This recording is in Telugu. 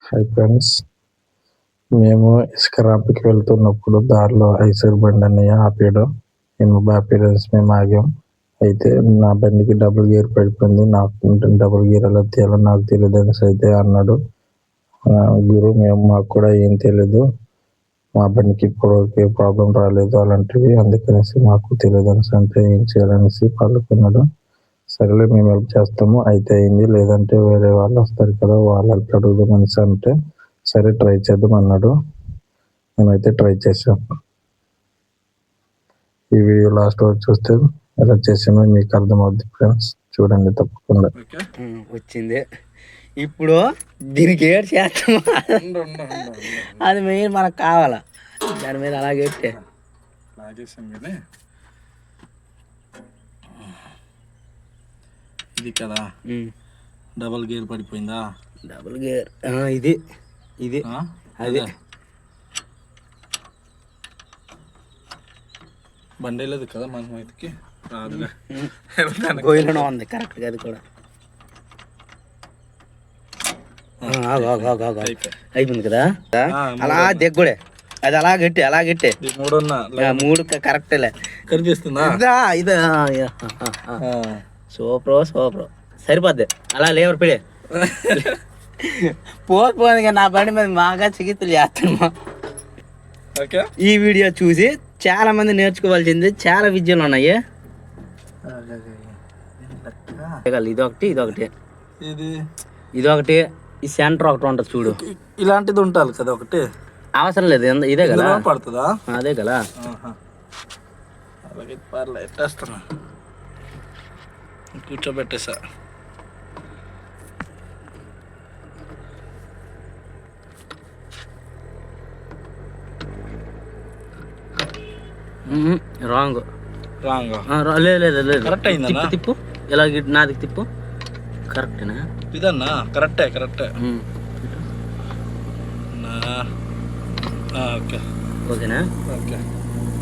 హై ఫ్రెండ్స్, మేము ఇసుక ర్యాంప్కి వెళ్తున్నప్పుడు దారిలో ఐసర్ బండి అన్నయ్య ఆపాడు. మేము మేము ఆగాం. అయితే నా బండికి డబుల్ గేర్ పడిపోయింది. నాకు డబుల్ గేర్ ఎలా తీయాలో నాకు తెలియదు అనేసి అయితే అన్నాడు. గురు మాకు కూడా ఏం తెలియదు, మా బండికి ఇప్పటివరకు ఏ ప్రాబ్లం రాలేదు అలాంటివి, అందుకనేసి మాకు తెలియదు అనేసి అంటే ఏం చేయాలనేసి పాల్గొన్నాడు. సరేలే మేము హెల్ప్ చేస్తాము, అయితే అయింది, లేదంటే వేరే వాళ్ళు వస్తారు కదా వాళ్ళు హెల్ప్ అడుగుదాం అనేసి అంటే సరే ట్రై చేద్దాం అన్నాడు. మేమైతే ట్రై చేసాం. ఈ వీడియో లాస్ట్ వరకు చూస్తే ఎలా చేసామో మీకు అర్థమవుద్ది ఫ్రెండ్స్, చూడండి తప్పకుండా. వచ్చింది ఇప్పుడు దీనికి ఏడు చేస్తాము, అది మెయిన్ మనకు కావాలా. దాని మీద అలాగే ఇది కదా డబుల్ గేర్ పడిపోయిందా? డబుల్ గేర్ ఇది ఇది అదే బండి లేదు కదా మన మీదకి రాదుగా, గోయిలోనే ఉంది కరెక్ట్గా. అది కూడా అయిపోయింది కదా. అలా దిగ్గుడే, అది అలా గట్టి మూడు కరెక్టేలే కనిపిస్తుందా? ఇది సూపర్ సరిపోద్ది. అలా లేవర్ పిడే పోకపోయింది. నా బండి మీద బాగా చికిత్సలు చేస్తాను. ఈ వీడియో చూసి చాలా మంది నేర్చుకోవాల్సింది చాలా విద్యలు ఉన్నాయి. ఇదొకటి ఈ సెంటర్ ఒకటి ఉంటుంది చూడు, ఇలాంటిది ఉండాలి కదా ఒకటి. అవసరం లేదు, ఇదే కదా పడుతుందా? అదే కదా. అలాగే పర్లే ఎట్టేస్తున్నా, కూర్చోబెట్టేసా. రాంగ్ లేదు కరెక్ట్ అయిందా? తిప్పు ఇలా నాది తిప్పు. కరెక్టేనా? ఇదన్నా కరెక్టే. ఓకే ఓకేనా? ఓకే.